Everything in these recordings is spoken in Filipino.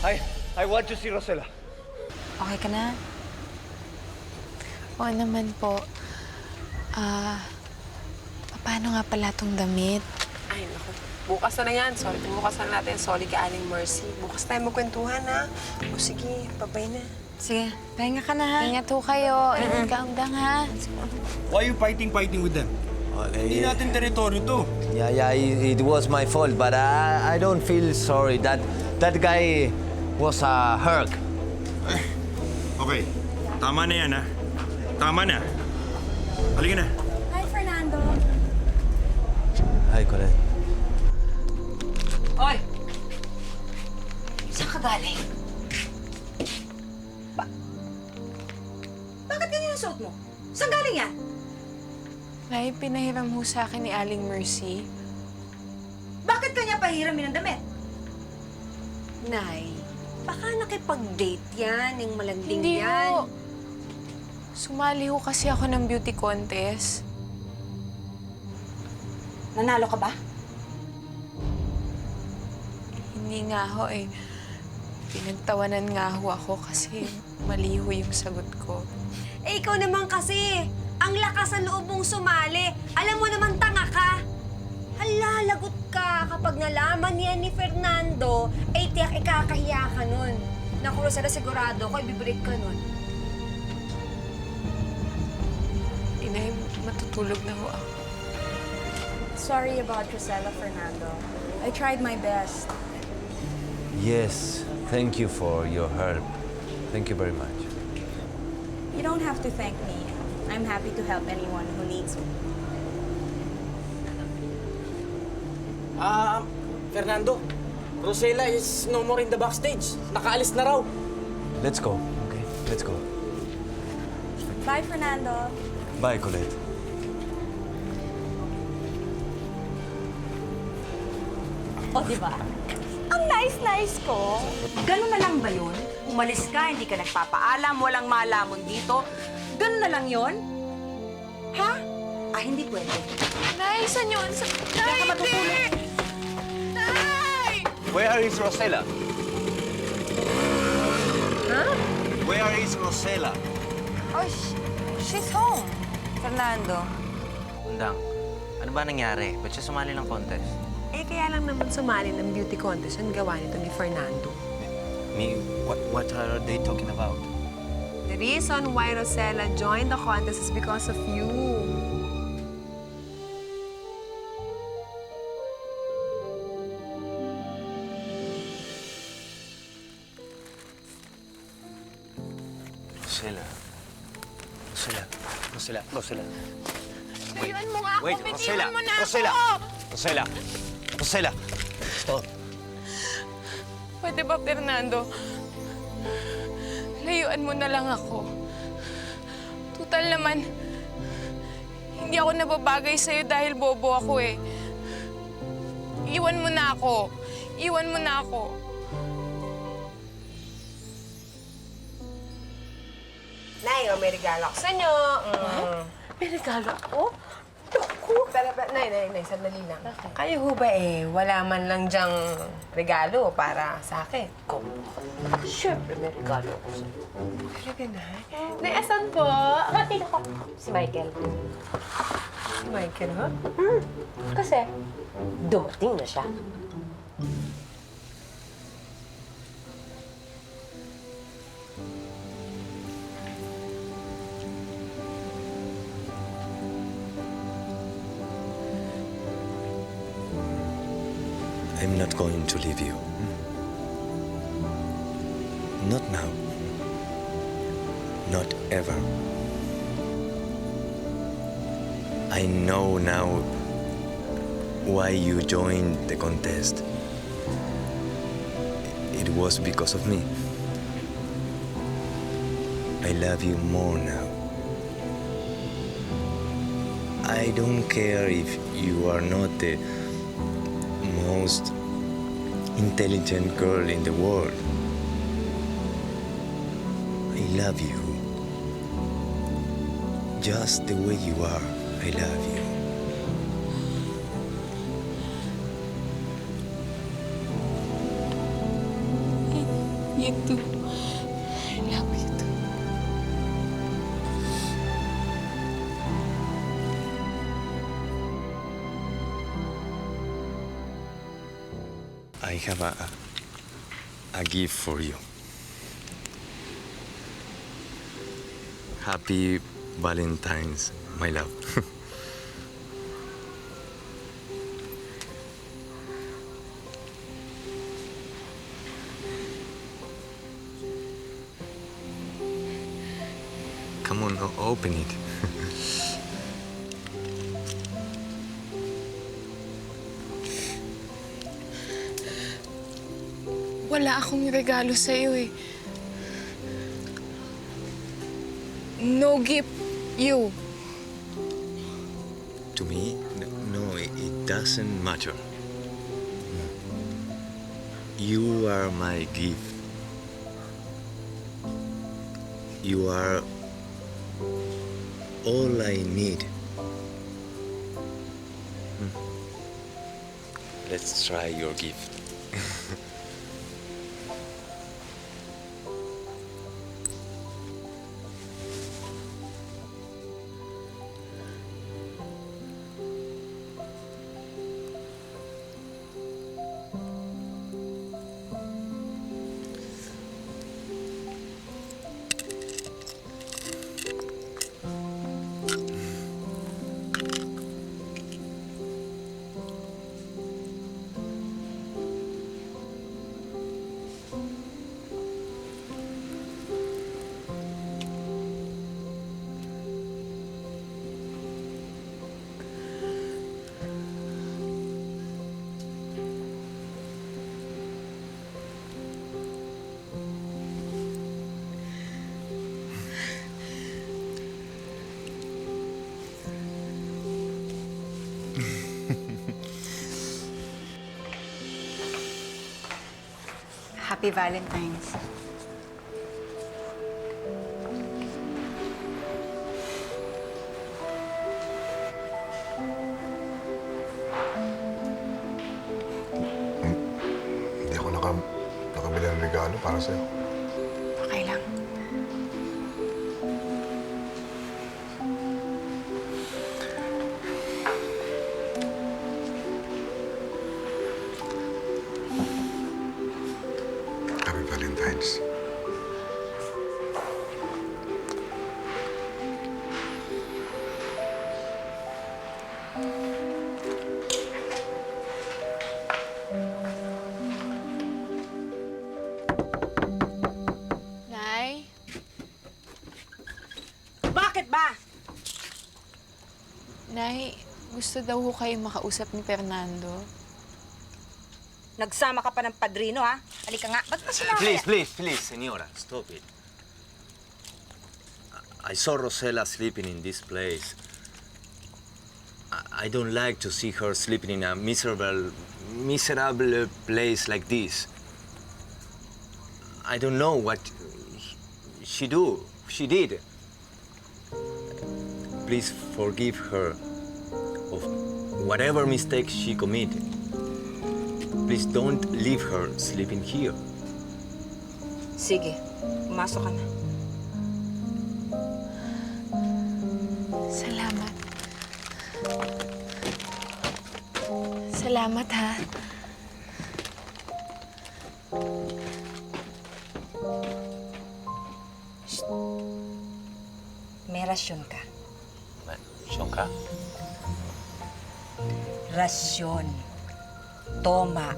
I want to see Rosella. Okay ka na? Oo naman po. Paano nga pala tong damit? Ay, naku. Bukas na yan. Sorry, bukas na natin. Sorry kay Aling Mercy. Bukas tayo magkwentuhan, ha? O sige, babay na. Sige, pahinga ka na ha. Ingat ho kayo. Ingat ka, Undang, ha? Why you fighting with them? Hindi natin teritoryo to. Yeah, it was my fault, but I don't feel sorry. That guy was a herc. Okay, tama na yan, ha? Tama na. Halika na. Hi, Fernando. Hi, Colette. Oy! Saan ka galing? Bakit ganyan ang suot mo? Saan galing yan? Nay, pinahiram ho sa akin ni Aling Mercy. Bakit kanya pahiramin ang damit? Nay, baka nakipag-date yan, yung malanding Hindi yan. ho. Sumali ho kasi ako ng beauty contest. Nanalo ka ba? Hindi nga ho eh. Pinagtawanan nga ho ako kasi mali ho yung sagot ko. Eh, ikaw naman kasi, ang lakas ng loob mong sumali. Alam mo naman, tanga ka. Hala, lagot ka. Kapag nalaman niya ni Fernando, ay tiyak ikakahiya ka nun. Naku, Rosella, sigurado ko, ibibreak ka nun. Inay, matutulog na ho ako. Sorry about Rosella, Fernando. I tried my best. Yes, thank you for your help. Thank you very much. You don't have to thank me. I'm happy to help anyone who needs me. Fernando, Rosella is no more in the backstage. Nakaalis na raw. Let's go, okay? Let's go. Bye, Fernando. Bye, Colette. O, di ba? Ang nice-nice ko. Ganun na lang ba yun? Umalis ka, hindi ka nagpapaalam, walang malamon dito. Ganun na lang yun? Ha? Hindi pwede. Nay, saan yun? Kaya ka matutulog. Nay! Where is Rosella? Huh? Where is Rosella? Oh, she's home. Fernando. Undang, ano ba nangyari? Ba't siya sumali ng contest? Eh, kaya lang naman sumali ng beauty contest ang gawa nito ni Fernando. What are they talking about? The reason why Rosella joined the contest is because of you. Rosella. Layuan mo nga ako. Wait, Bitiwan mo na Rosella. ako. Rosella. Stop. Pwede ba, Fernando? Layuan mo na lang ako. Tutal naman, hindi ako nababagay sa'yo dahil bobo ako eh. Iwan mo na ako. Iwan mo na ako. Nay, may regalo ako sa inyo. May regalo ako? Naku! Pero, Nay, sandali lang. Okay. Kayo ho ba wala man lang dyang regalo para sa akin? Siyempre, may regalo ako sa'yo. Talaga, Nay? Nay, asan po? Kapatid ako. Si Michael. Si Michael, ha? Kasi, dumating na siya. I'm not going to leave you. Not now. Not ever. I know now why you joined the contest. It was because of me. I love you more now. I don't care if you are not the most intelligent girl in the world. I love you. Just the way you are, I love you. you too. I love you too. I have a gift for you. Happy Valentine's, my love. Come on, open it. Wala akong regalo sa'yo eh. No gift, you. To me, no, it doesn't matter. You are my gift. You are all I need. Let's try your gift. Happy Valentine's. Hindi ako nakabili ng regalo para sa'yo. Okay lang. Happy Valentine's. Nay? Bakit ba? Nay, gusto daw ho kayo makausap ni Fernando. Nagsama ka pa ng padrino, ha? Halika nga. Ba't mo sinabi? Please, señora, stop it. I saw Rosella sleeping in this place. I don't like to see her sleeping in a miserable place like this. I don't know what she did. Please forgive her of whatever mistake she committed. Please don't leave her sleeping here. Sige, pumasok ka na. Salamat. Salamat, ha? May rasyon ka. Siyong ka? Rasyon. Toma.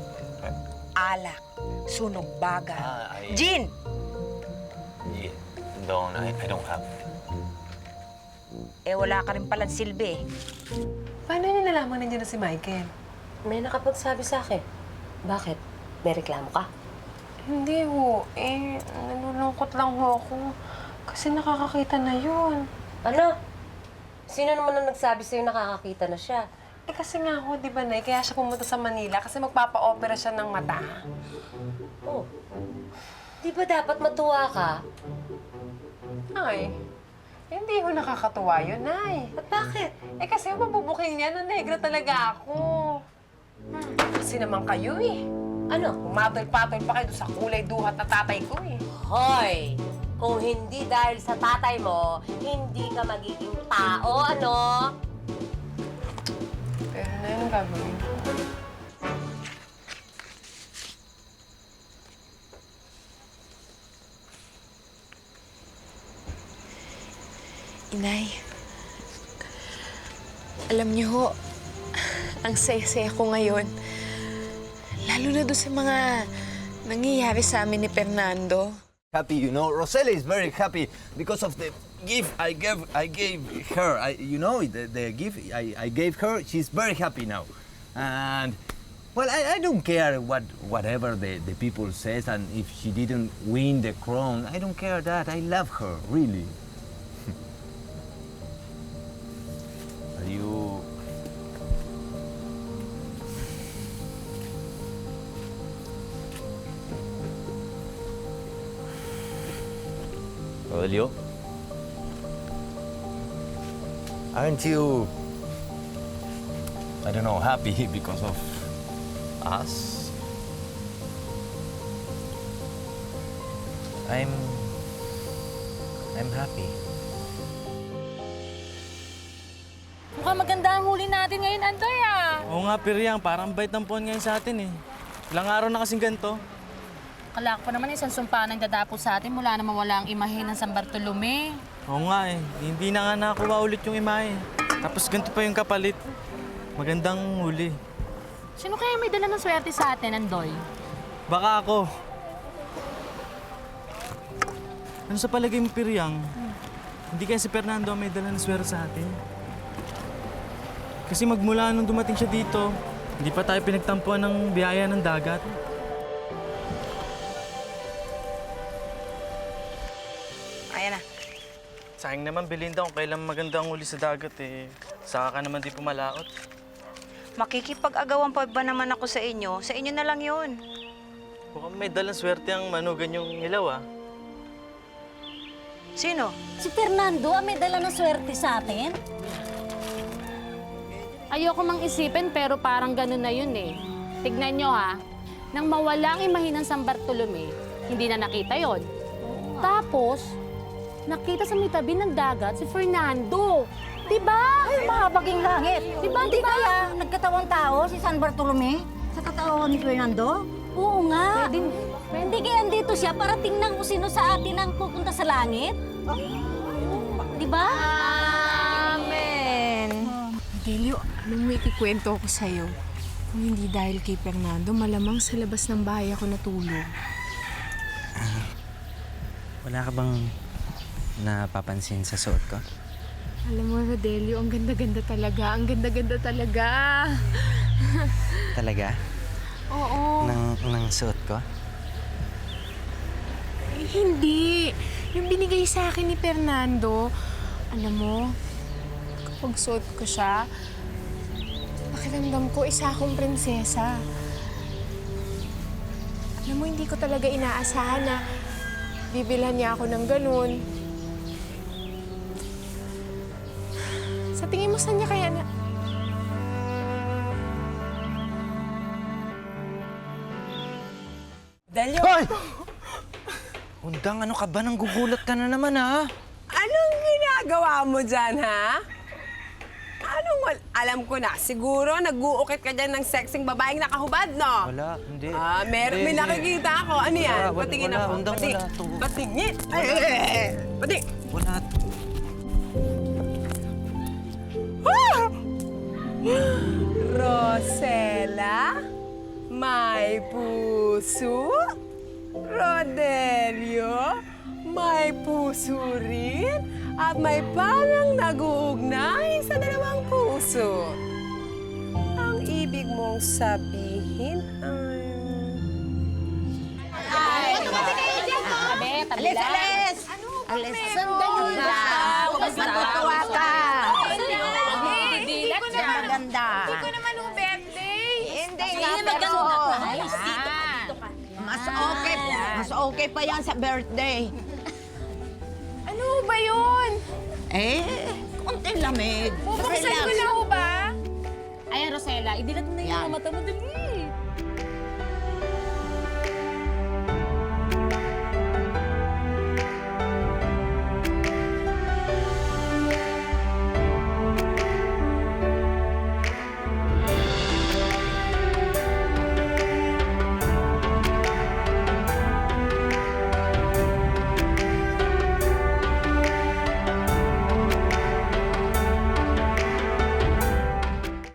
Alak. Sunog baga. Gin! Yeah. I don't have. Eh, wala ka rin palang silbi. Paano niyo nalaman nandiyan na si Michael? May nakapagsabi sa akin. Bakit? May reklamo ka? Hindi ho. Nalulungkot lang ho ako. Kasi nakakakita na yun. Ano? Sino naman ang nagsabi sa'yo nakakakita na siya? Kasi nga ho, di ba, Nay? Kaya siya pumunta sa Manila kasi magpapa-opera siya ng mata. Oh. Di ba dapat matuwa ka? Ay, hindi ho nakakatuwa yun, Nay. At bakit? Kasi mabubuking niya na negra talaga ako. Kasi naman kayo eh. Ano, pumatol-patol pa kayo doon sa kulay duhat na tatay ko eh. Hoy! Kung hindi dahil sa tatay mo, hindi ka magiging tao, ano? Pero na yung gagawin ko. Inay, alam niyo ho, ang saya-saya ko ngayon. Lalo na doon sa mga nangyayari sa amin ni Fernando. Happy, you know. Rosella is very happy because of the gift I gave her. The gift I gave her. She's very happy now, and well, I don't care whatever the people says, and if she didn't win the crown, I don't care that. I love her really. Are you? Aurelio? Aren't you, I don't know, happy because of us? I'm happy. Mukhang maganda ang huli natin ngayon, Andoy, ah. Oo nga, Piryang. Parang bait ng puwan ngayon sa atin eh. Ilang araw na kasing ganito. Kala ko pa naman isang sumpa nang dadapo sa atin mula na mawala ang imahe ng San Bartolome. Oo nga eh. Hindi na nga nakuha ulit yung imahe. Tapos ganito pa yung kapalit. Magandang huli. Sino kaya may dala ng swerte sa atin, Andoy? Baka ako. Ano sa palagay mo, Piryang? Hindi kaya si Fernando ang may dala ng swerte sa atin? Kasi magmula nung dumating siya dito, hindi pa tayo pinagtampuan ng biyaya ng dagat. Ayan na. Sayang naman, Belinda, kung kailan maganda ang uli sa dagat eh. Saka ka naman di pumalaot. Makikipag-agawan pa ba naman ako sa inyo? Sa inyo na lang yun. Mukhang may dalang swerte ang manugan yung ilaw ah. Sino? Si Fernando ang may dala ng swerte sa atin. Ayoko mang isipin pero parang ganun na yun eh. Tignan nyo ha, nang mawala ang imahe ng San Bartolome, hindi na nakita yon. Tapos, nakita sa may tabi ng dagat si Fernando. Diba? Ay, mahabaging langit. Diba? Hindi kaya nagkatawang tao si San Bartolome sa katawan ni Fernando? Oo nga. Hindi kaya andito siya para tingnan kung sino sa atin ang pupunta sa langit? Diba? Amen. Delio, anong may kikwento ako sa'yo? Kung hindi dahil kay Fernando, malamang sa labas ng bahay ako natulog. Wala ka bang napapansin sa suot ko? Alam mo, Rodelio, ang ganda-ganda talaga. Ang ganda-ganda talaga. Talaga? Oo. Nang suot ko? Eh, hindi. Yung binigay sa akin ni Fernando, alam mo, kapag suot ko siya, pakiramdam ko isa akong prinsesa. Alam mo, hindi ko talaga inaasahan na bibilhan niya ako ng ganun. Sa tingin mo, saan niya kaya na... Delio! Hoy! Undang, ano ka ba? Nanggugulat ka na naman, ha? Anong ginagawa mo dyan, ha? Alam ko na, siguro nag-uukit ka dyan ng sexing babaeng nakahubad, no? Wala, hindi. May nakikita ako. Ano yan? Wala, Patingin wala, ako. undang, wala. Patingin. Pating. Wala. Rosella? May puso? Rodelio? May puso rin? At may parang nag-uugnay sa dalawang puso. Ang ibig mong sabihin ay... Alis, alis! Alis, sandali lang. Huwag matutuwa ka. Hindi ko naman. Maganda. Hindi ko naman yung birthday. Hindi nga, pero... Mas okay pa yan sa birthday. Ano ba yun? Konting lamig. Bubuksan ko na ho ba? Ayan, Rosella, idilat mo na yung mga mata mo. Dali.